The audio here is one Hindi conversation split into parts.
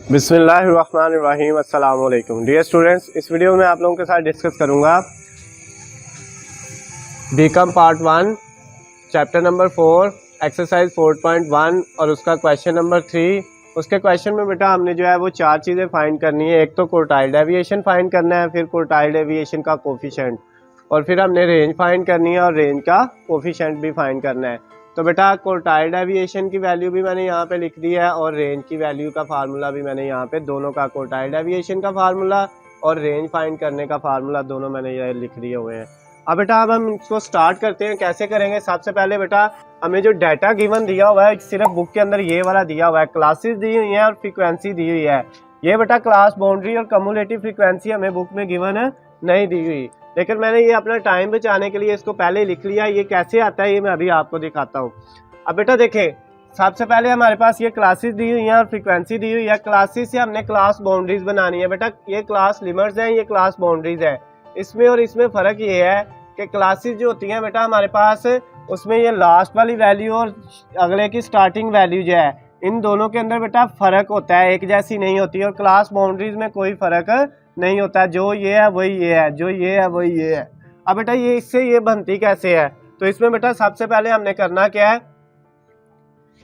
बिस्मिल्लाहिर्रहमानिर्रहीम। अस्सलाम वालेकुम डियर स्टूडेंट्स, इस वीडियो में आप लोगों के साथ डिस्कस करूंगा BCom part 1 chapter number 4 exercise 4.1 और उसका क्वेश्चन नंबर 3। उसके क्वेश्चन में बेटा हमने जो है वो चार चीज़ें फाइंड करनी है। एक तो क्वार्टाइल डेविएशन फाइंड करना है, फिर क्वार्टाइल डेविएशन का कोफिशिएंट, और फिर हमने रेंज फाइंड करनी है और रेंज का कोफिशिएंट भी फाइंड करना है। तो बेटा क्वार्टाइल डेविएशन की वैल्यू भी मैंने यहाँ पे लिख दी है और रेंज की वैल्यू का फार्मूला भी मैंने यहाँ पे, दोनों का क्वार्टाइल डेविएशन का फार्मूला और रेंज फाइंड करने का फार्मूला दोनों मैंने ये लिख दिए हुए हैं। अब बेटा अब हम इसको स्टार्ट करते हैं। कैसे करेंगे? सबसे पहले बेटा हमें जो डाटा गिवन दिया हुआ है, सिर्फ बुक के अंदर ये वाला दिया हुआ है, क्लासेस दी हुई हैं और फ्रीक्वेंसी दी हुई है। ये बेटा क्लास बाउंड्री और कम्युलेटिव फ्रीक्वेंसी हमें बुक में गिवन नहीं दी हुई, लेकिन मैंने ये अपना टाइम बचाने के लिए इसको पहले लिख लिया। ये कैसे आता है ये मैं अभी आपको दिखाता हूँ। अब बेटा देखें, सबसे पहले हमारे पास ये क्लासेस दी हुई हैं और फ्रीक्वेंसी दी हुई है। क्लासेस से हमने क्लास बाउंड्रीज बनानी है। बेटा ये क्लास लिमिट्स हैं, ये क्लास बाउंड्रीज है। इसमें और इसमें फ़र्क ये है कि क्लासेस जो होती हैं बेटा हमारे पास, उसमें ये लास्ट वाली वैल्यू और अगले की स्टार्टिंग वैल्यू जो है, इन दोनों के अंदर बेटा फ़र्क होता है, एक जैसी नहीं होती। और क्लास बाउंड्रीज में कोई फ़र्क नहीं होता, जो ये है वही ये है, जो ये है वही ये है। अब बेटा ये इससे ये बनती कैसे है? तो इसमें बेटा सबसे पहले हमने करना क्या है,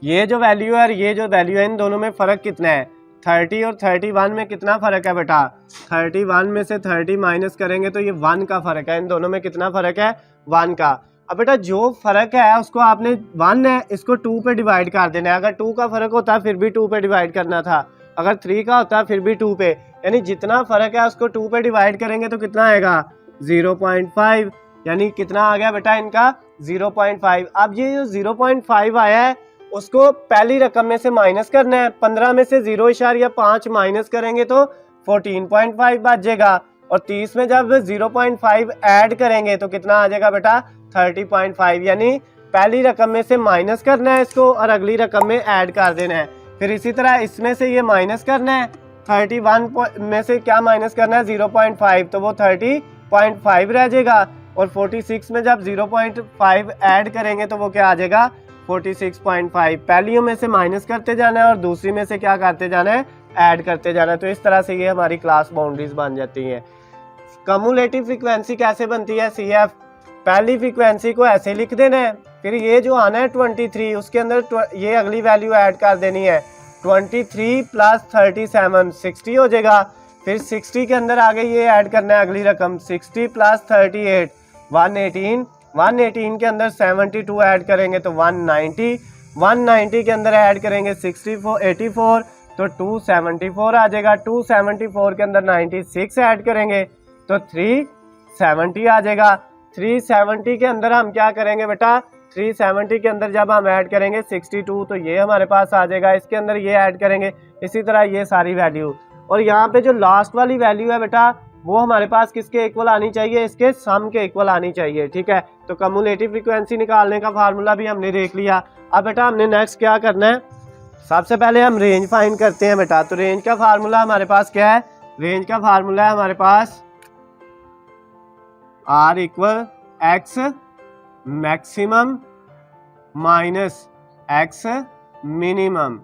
ये जो वैल्यू है और ये जो वैल्यू है, इन दोनों में फ़र्क कितना है? 30 और 31 में कितना फ़र्क है बेटा? 31 में से 30 माइनस करेंगे तो ये 1 का फ़र्क है। इन दोनों में कितना फ़र्क है? 1 का। अब बेटा जो फ़र्क है उसको आपने 1 है, इसको 2 पे डिवाइड कर देना है। अगर 2 का फ़र्क होता फिर भी 2 पे डिवाइड करना था, अगर 3 का होता फिर भी 2 पे, यानी जितना फ़र्क है उसको 2 पे डिवाइड करेंगे तो कितना आएगा? 0.5। यानी कितना आ गया बेटा इनका? 0.5। अब ये जो 0.5 आया है उसको पहली रकम में से माइनस करना है। 15 में से 0.5 माइनस करेंगे तो 14.5 बचेगा, और 30 में जब 0.5 ऐड करेंगे तो कितना आ जाएगा बेटा? 30.5। यानी पहली रकम में से माइनस करना है इसको और अगली रकम में ऐड कर देना है। फिर इसी तरह इसमें से ये माइनस करना है, 31 में से क्या माइनस करना है? 0.5, तो वो 30.5 रह जाएगा। और 46 में जब 0.5 ऐड करेंगे तो वो क्या आ जाएगा? 46.5। पहलियों में से माइनस करते जाना है और दूसरी में से क्या करते जाना है? ऐड करते जाना है। तो इस तरह से ये हमारी क्लास बाउंड्रीज बन जाती हैं। कम्युलेटिव फ्रीक्वेंसी कैसे बनती है? CF, पहली फ्रीक्वेंसी को ऐसे लिख देना है, फिर ये जो आना है 23, उसके अंदर ये अगली वैल्यू ऐड कर देनी है। 23 प्लस 37 60 हो जाएगा। फिर 60 के अंदर आगे ये ऐड करना है अगली रकम, 60 प्लस 38 118। 118 के अंदर 72 ऐड करेंगे तो 190। 190 के अंदर ऐड करेंगे 84 तो 274 आ जाएगा। 274 के अंदर 96 ऐड करेंगे तो 370 आ जाएगा। 370 के अंदर हम क्या करेंगे बेटा? 370 के अंदर जब हम ऐड करेंगे 62 तो ये हमारे पास आ जाएगा। इसके अंदर ये ऐड करेंगे, इसी तरह ये सारी वैल्यू। और यहाँ पे जो लास्ट वाली वैल्यू है बेटा वो हमारे पास किसके इक्वल आनी चाहिए? इसके सम के इक्वल आनी चाहिए। ठीक है, तो कम्युलेटिव फ्रीक्वेंसी निकालने का फार्मूला भी हमने देख लिया। अब बेटा हमने नेक्स्ट क्या करना है? सबसे पहले हम रेंज फाइंड करते हैं बेटा। तो रेंज का फार्मूला हमारे पास क्या है? रेंज का फार्मूला है हमारे पास R equal X maximum minus X minimum.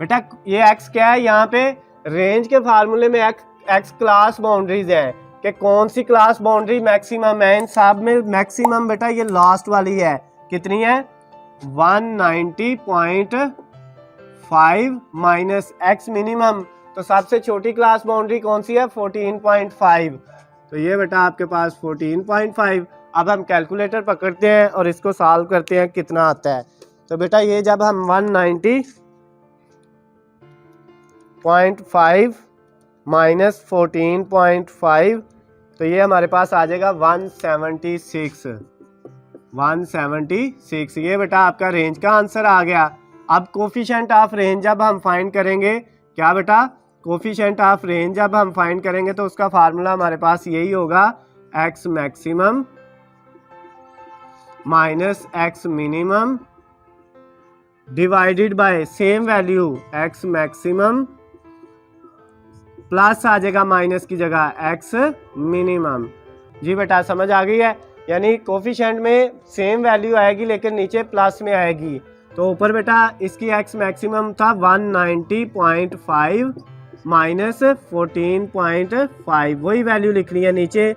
बेटा ये X क्या है? यहाँ पे रेंज के फार्मूले में X क्लास बाउंड्रीज है कि कौन सी क्लास बाउंड्री मैक्सिमम है। इन सब में मैक्सिमम बेटा ये लास्ट वाली है। कितनी है? 190.5 माइनस X मिनिमम। तो सबसे छोटी क्लास बाउंड्री कौन सी है? 14.5। तो ये बेटा आपके पास 14.5। अब हम कैलकुलेटर पकड़ते हैं और इसको सॉल्व करते हैं कितना आता है। तो बेटा ये जब हम 190.5 माइनस 14.5 तो ये हमारे पास आ जाएगा 176। ये बेटा आपका रेंज का आंसर आ गया। अब कोफिशिएंट ऑफ रेंज जब हम फाइंड करेंगे, क्या बेटा? कोफिशिएंट ऑफ रेंज जब हम फाइंड करेंगे तो उसका फार्मूला हमारे पास यही होगा, X maximum minus X minimum divided by same value X maximum plus आ जाएगा माइनस की जगह X मिनिमम। जी बेटा समझ आ गई है? यानी कोफिशिएंट में सेम वैल्यू आएगी लेकिन नीचे प्लस में आएगी। तो ऊपर बेटा इसकी एक्स मैक्सिमम था 190.5 माइनस 14.5, वही वैल्यू लिखनी है नीचे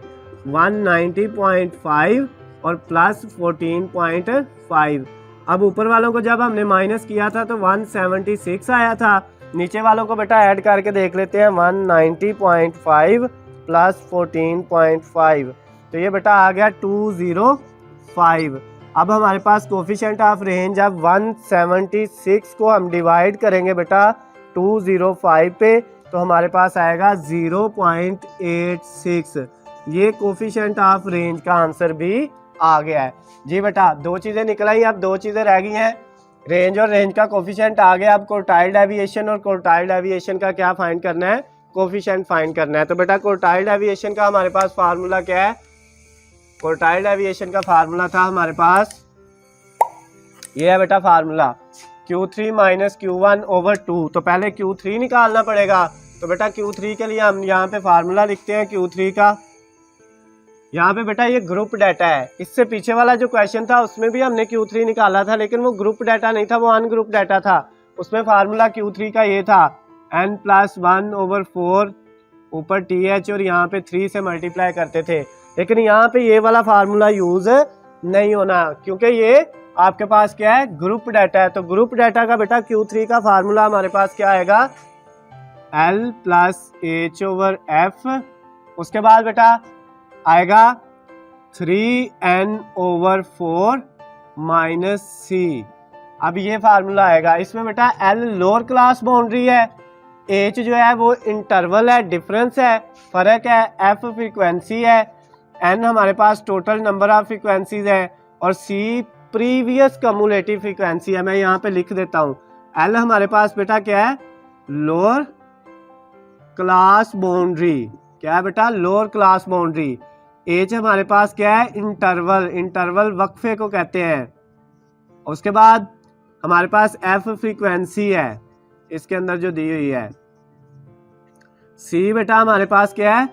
190.5 और प्लस 14.5। अब ऊपर वालों को जब हमने माइनस किया था तो 176 आया था, नीचे वालों को बेटा ऐड करके देख लेते हैं 190.5 प्लस 14.5, तो ये बेटा आ गया 205। अब हमारे पास कोफिशिएंट ऑफ रेंज, अब 176 को हम डिवाइड करेंगे बेटा 205 पे, तो हमारे पास आएगा 0.86। ये कोफिशिएंट ऑफ रेंज का आंसर भी आ गया है जी बेटा। दो चीज़ें निकल आई, अब दो चीज़ें रह गई हैं, रेंज और रेंज का कोफिशिएंट आ गया। अब क्वार्टाइल डेविएशन और क्वार्टाइल डेविएशन का क्या फाइंड करना है, कोफिशिएंट फाइंड करना है। तो बेटा क्वार्टाइल डेविएशन का हमारे पास फार्मूला क्या है, क्वार्टाइल डेविएशन का फार्मूला था हमारे पास, ये है बेटा formula Q3 minus Q1 over 2। तो पहले Q3 निकालना पड़ेगा, तो बेटा Q3 के लिए हम यहाँ पे फार्मूला लिखते हैं Q3 का। यहाँ पे बेटा ये ग्रुप डाटा है, इससे पीछे वाला जो क्वेश्चन था उसमें भी हमने Q3 निकाला था, लेकिन वो ग्रुप डाटा नहीं था, वो अनग्रुप डाटा था। उसमें फार्मूला Q3 का ये था n+1/4 ऊपर TH और यहाँ पे 3 से मल्टीप्लाई करते थे। लेकिन यहाँ पे ये वाला फार्मूला यूज नहीं होना, क्योंकि ये आपके पास क्या है, ग्रुप डाटा है। तो ग्रुप डाटा का बेटा Q3 का फार्मूला हमारे पास क्या आएगा, L+H/F। उसके बाद बेटा आएगा 3n/4 माइनस C। अब ये फार्मूला आएगा, इसमें बेटा L लोअर क्लास बाउंड्री है, H जो है वो इंटरवल है, डिफरेंस है, फर्क है, F फ्रीक्वेंसी है, N हमारे पास टोटल नंबर ऑफ फ्रीक्वेंसीज है, और C प्रीवियस कम्युलेटिव फ्रीक्वेंसी है। मैं यहाँ पे लिख देता हूँ, L हमारे पास बेटा क्या है, लोअर क्लास बाउंड्री, क्या है बेटा, लोअर क्लास बाउंड्री। H हमारे पास क्या है, इंटरवल, इंटरवल वक्फे को कहते हैं। उसके बाद हमारे पास F फ्रीक्वेंसी है इसके अंदर जो दी हुई है। C बेटा हमारे पास क्या है,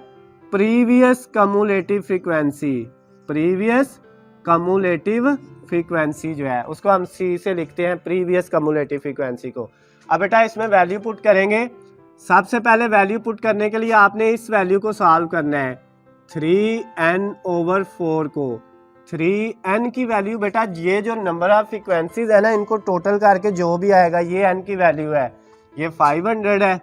previous cumulative frequency, previous cumulative frequency जो है उसको हम C से लिखते हैं, प्रीवियस कम्युलेटिव फ्रीक्वेंसी को। अब बेटा इसमें वैल्यू पुट करेंगे। सबसे पहले वैल्यू पुट करने के लिए आपने इस वैल्यू को सॉल्व करना है, 3n/4 को। 3n की वैल्यू बेटा, ये जो नंबर ऑफ फ्रीक्वेंसीज है ना, इनको टोटल करके जो भी आएगा, ये n की वैल्यू है, ये 500 है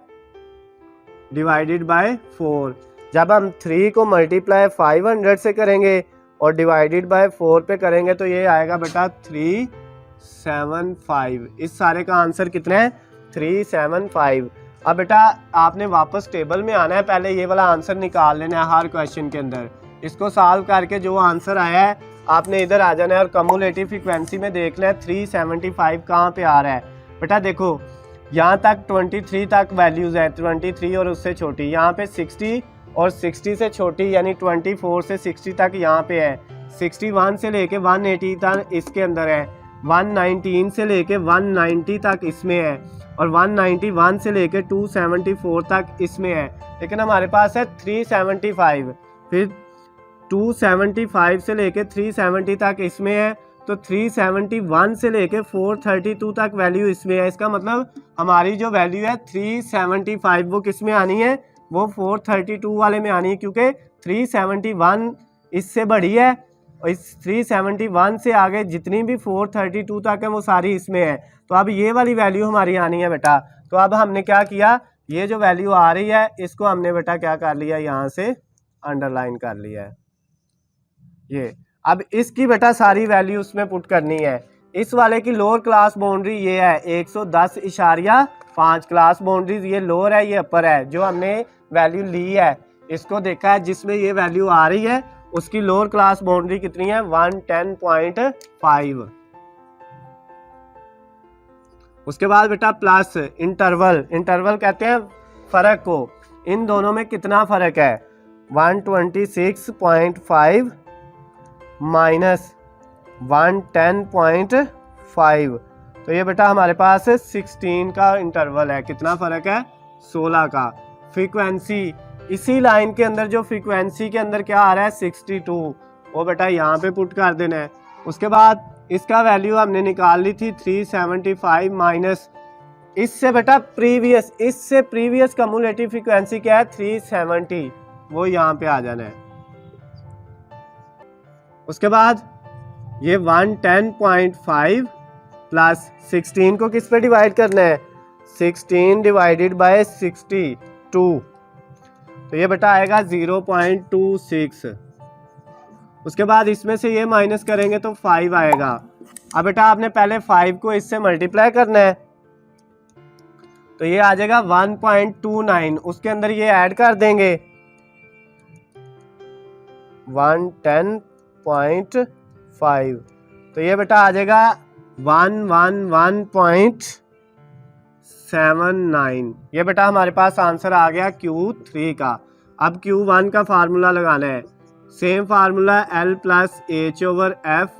डिवाइडेड बाय 4। जब हम 3 को मल्टीप्लाई 500 से करेंगे और डिवाइडेड बाय 4 पे करेंगे तो ये आएगा बेटा 375। इस सारे का आंसर कितना है, 375। अब बेटा आपने वापस टेबल में आना है, पहले ये वाला आंसर निकाल लेना है हर क्वेश्चन के अंदर। इसको सॉल्व करके जो आंसर आया है आपने इधर आ जाना है और कम्युलेटिव फ्रीक्वेंसी में देखना है 375 कहाँ पे आ रहा है। बेटा देखो यहाँ तक 23 तक वैल्यूज़ है, 23 और उससे छोटी, यहाँ पे 60 और 60 से छोटी यानी 24 से 60 तक यहाँ पे है, 61 से लेके 180 तक इसके अंदर है, 119 से लेके 190 तक इसमें है, और 191 से लेके 274 तक इसमें है। लेकिन हमारे पास है 375, फिर 275 से लेके 370 तक इसमें है, तो 371 से लेके 432 तक वैल्यू इसमें है। इसका मतलब हमारी जो वैल्यू है 375 वो किस में आनी है, वो 432 वाले में आनी है, क्योंकि 371 इससे बड़ी है और इस 371 से आगे जितनी भी 432 तक है वो सारी इसमें है। तो अब ये वाली वैल्यू हमारी आनी है बेटा। तो अब हमने क्या किया, ये जो वैल्यू आ रही है इसको हमने बेटा क्या कर लिया, यहाँ से अंडरलाइन कर लिया है ये। अब इसकी बेटा सारी वैल्यू उसमें पुट करनी है। इस वाले की लोअर क्लास बाउंड्री ये है 110.5, क्लास बाउंड्रीज ये लोअर है, ये अपर है। जो हमने वैल्यू ली है इसको देखा है, जिसमें ये वैल्यू आ रही है उसकी लोअर क्लास बाउंड्री कितनी है, 110.5। उसके बाद बेटा प्लस इंटरवल, इंटरवल कहते हैं फर्क को, इन दोनों में कितना फर्क है, 126.5 माइनस 110.5। तो ये बेटा हमारे पास 16 का इंटरवल है, कितना फर्क है, 16 का। फ्रीक्वेंसी, इसी लाइन के अंदर जो फ्रीक्वेंसी के अंदर क्या आ रहा है 62, वो बेटा यहाँ पे पुट कर देना है। उसके बाद इसका वैल्यू हमने निकाल ली थी 375 माइनस इससे बेटा इससे प्रीवियस कम्युलेटिव फ्रीक्वेंसी क्या है 370, वो यहाँ पे आ जाना है। उसके बाद ये 110.5 प्लस 16 को किस पे डिवाइड करना है 16 डिवाइडेड बाय 62, तो ये बेटा आएगा 0.26। उसके बाद इसमें से ये माइनस करेंगे तो 5 आएगा। अब बेटा आपने पहले 5 को इससे मल्टीप्लाई करना है, तो ये आ जाएगा 1.29, उसके अंदर ये ऐड कर देंगे 110.5, तो ये बेटा आ जाएगा 111.79। ये बेटा हमारे पास आंसर आ गया Q3 का। अब Q1 का फार्मूला लगाना है, same formula L plus H over F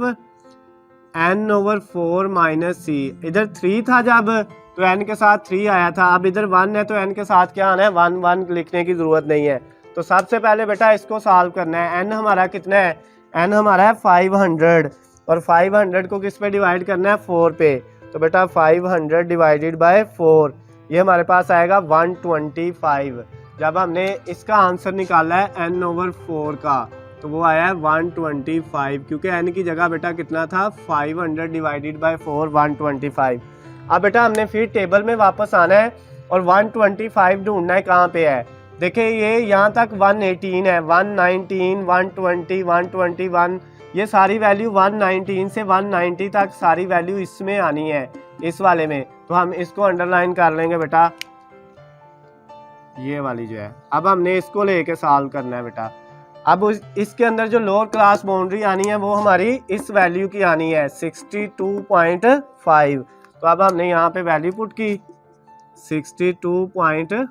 n over 4 minus C. इधर 3 था जब तो n के साथ 3 आया था, अब इधर 1 है तो n के साथ क्या आना है 1 1 लिखने की ज़रूरत नहीं है। तो सबसे पहले बेटा इसको सॉल्व करना है। n हमारा कितना है, n हमारा है 500 और 500 को किस पे डिवाइड करना है 4 पे, तो बेटा 500 डिवाइडेड बाय 4 ये हमारे पास आएगा 125। जब हमने इसका आंसर निकाला है n ओवर 4 का तो वो आया है 125, क्योंकि n की जगह बेटा कितना था 500 डिवाइडेड बाय 4 125। अब बेटा हमने फिर टेबल में वापस आना है और 125 ढूंढना है कहाँ पे है। देखिए ये यहाँ तक 118 है, 119 120 121, ये सारी वैल्यू 119 से 190 तक सारी वैल्यू इसमें आनी है इस वाले में, तो हम इसको अंडरलाइन कर लेंगे बेटा, ये वाली जो है। अब हमने इसको लेके सॉल्व करना है बेटा। अब इसके अंदर जो लोअर क्लास बाउंड्री आनी है वो हमारी इस वैल्यू की आनी है 62.5, तो अब हमने यहाँ पे वैल्यू पुट की 62.5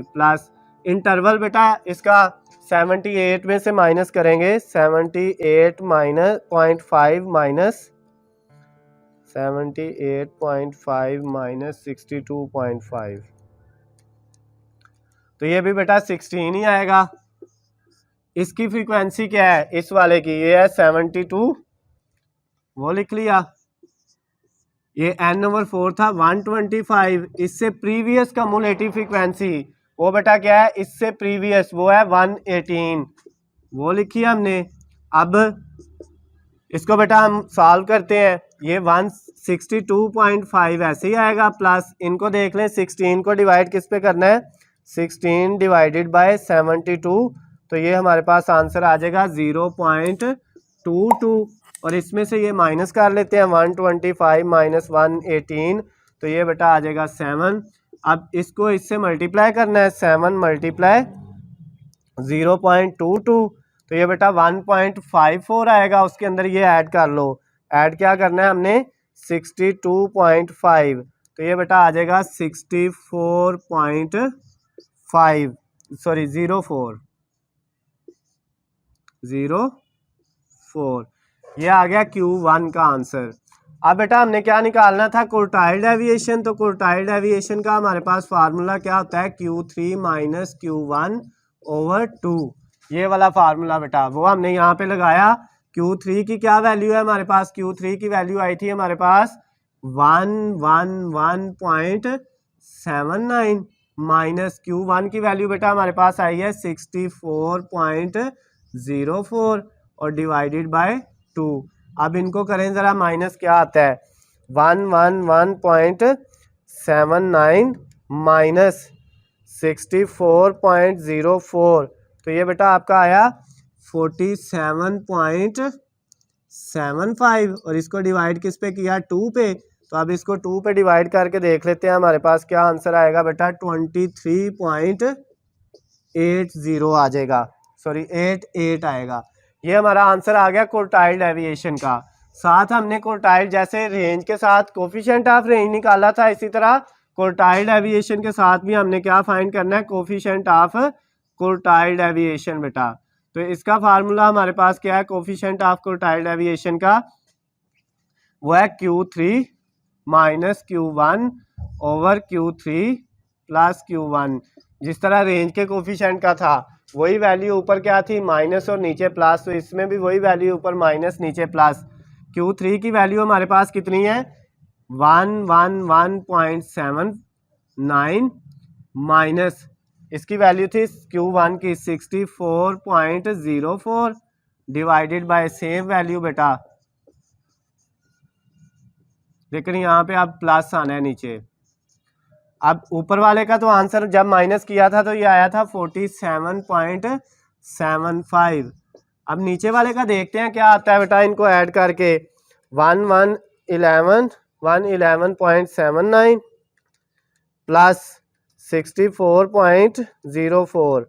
प्लस इंटरवल बेटा इसका 78 में से माइनस करेंगे 78 माइनस 0.5 माइनस 78.5 माइनस 62.5, तो ये भी बेटा 16 ही आएगा। इसकी फ्रीक्वेंसी क्या है इस वाले की, ये है 72, वो लिख लिया। ये n ओवर 4 था 125, इससे प्रीवियस कम्युलेटिव फ्रीक्वेंसी वो बेटा क्या है इससे प्रीवियस, वो है 118, वो लिखी हमने। अब इसको बेटा हम सॉल्व करते हैं, ये 162.5 ऐसे ही आएगा प्लस इनको देख लें 16 को डिवाइड किस पे करना है 16 डिवाइडेड बाय 72, तो ये हमारे पास आंसर आ जाएगा 0.22 और इसमें से ये माइनस कर लेते हैं 125 माइनस 118, तो ये बेटा आ जाएगा 7। अब इसको इससे मल्टीप्लाई करना है 7 मल्टीप्लाई 0.22, तो ये बेटा 1.54 आएगा। उसके अंदर ये ऐड कर लो, ऐड क्या करना है हमने 62.5, तो ये बेटा आ जाएगा 64.5 सॉरी 04 ये आ गया Q1 का आंसर। अब बेटा हमने क्या निकालना था क्वार्टाइल डेविएशन, तो क्वार्टाइल डेविएशन का हमारे पास फार्मूला क्या होता है Q3 माइनस Q1 ओवर 2, ये वाला फार्मूला बेटा वो हमने यहाँ पे लगाया। Q3 की क्या वैल्यू है हमारे पास, Q3 की वैल्यू आई थी हमारे पास 111.79 माइनस Q1 की वैल्यू बेटा हमारे पास आई है 64.04 और डिवाइडेड बाय 2। अब इनको करें ज़रा माइनस क्या आता है 111.79 माइनस 64.04, तो ये बेटा आपका आया 47.75 और इसको डिवाइड किस पे किया 2 पे, तो अब इसको 2 पे डिवाइड करके देख लेते हैं हमारे पास क्या आंसर आएगा बेटा 23.80 आ जाएगा, सॉरी 88 आएगा। ये हमारा आंसर आ गया क्वार्टाइल डेविएशन का। साथ हमने क्वार्टाइल जैसे रेंज के साथ कोफिशिएंट ऑफ रेंज निकाला था, इसी तरह क्वार्टाइल डेविएशन के साथ भी हमने क्या फाइंड करना है कोफिशिएंट ऑफ क्वार्टाइल डेविएशन बेटा। तो इसका फार्मूला हमारे पास क्या है कोफिशिएंट ऑफ क्वार्टाइल डेविएशन का, वो है Q3 minus Q1 over Q3 plus Q1। जिस तरह रेंज के कोफिशिएंट का था वही वैल्यू ऊपर क्या थी माइनस और नीचे प्लस, तो इसमें भी वही वैल्यू ऊपर माइनस नीचे प्लस। Q3 की वैल्यू हमारे पास कितनी है 111.79 माइनस इसकी वैल्यू थी Q1 की 64.04 डिवाइडेड बाय सेम वैल्यू बेटा, लेकिन यहाँ पे अब प्लस आना है नीचे। अब ऊपर वाले का तो आंसर जब माइनस किया था तो ये आया था 47.75। अब नीचे वाले का देखते हैं क्या आता है बेटा, इनको ऐड करके 111.79 प्लस 64.04,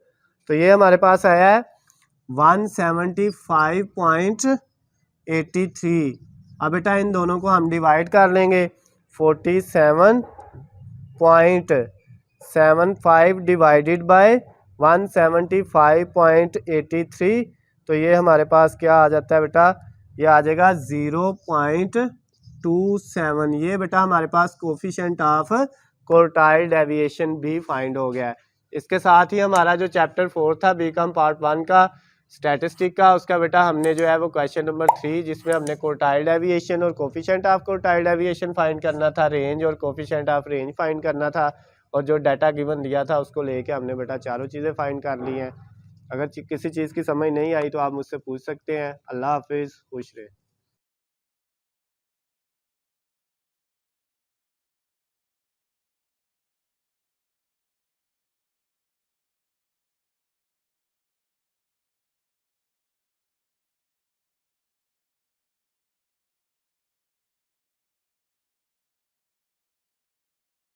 तो ये हमारे पास आया है 175.83। अब बेटा इन दोनों को हम डिवाइड कर लेंगे 47.75 डिवाइडेड बाय 175.83, तो ये हमारे पास क्या आ जाता है बेटा, ये आ जाएगा 0.27। ये बेटा हमारे पास कोफिशिएंट ऑफ क्वार्टाइल डेविएशन भी फाइंड हो गया है। इसके साथ ही हमारा जो चैप्टर 4 था बीकॉम पार्ट 1 का स्टैटिस्टिक का, उसका बेटा हमने जो है वो क्वेश्चन नंबर 3 जिसमें हमने क्वार्टाइल डेविएशन और coefficient of quartile deviation find करना था, रेंज और कोफिशिएंट ऑफ रेंज फाइंड करना था, और जो डाटा गिवन दिया था उसको लेके हमने बेटा चारों चीज़ें फाइंड कर ली हैं। अगर किसी चीज़ की समझ नहीं आई तो आप मुझसे पूछ सकते हैं। अल्लाह हाफिज़, खुश रहे।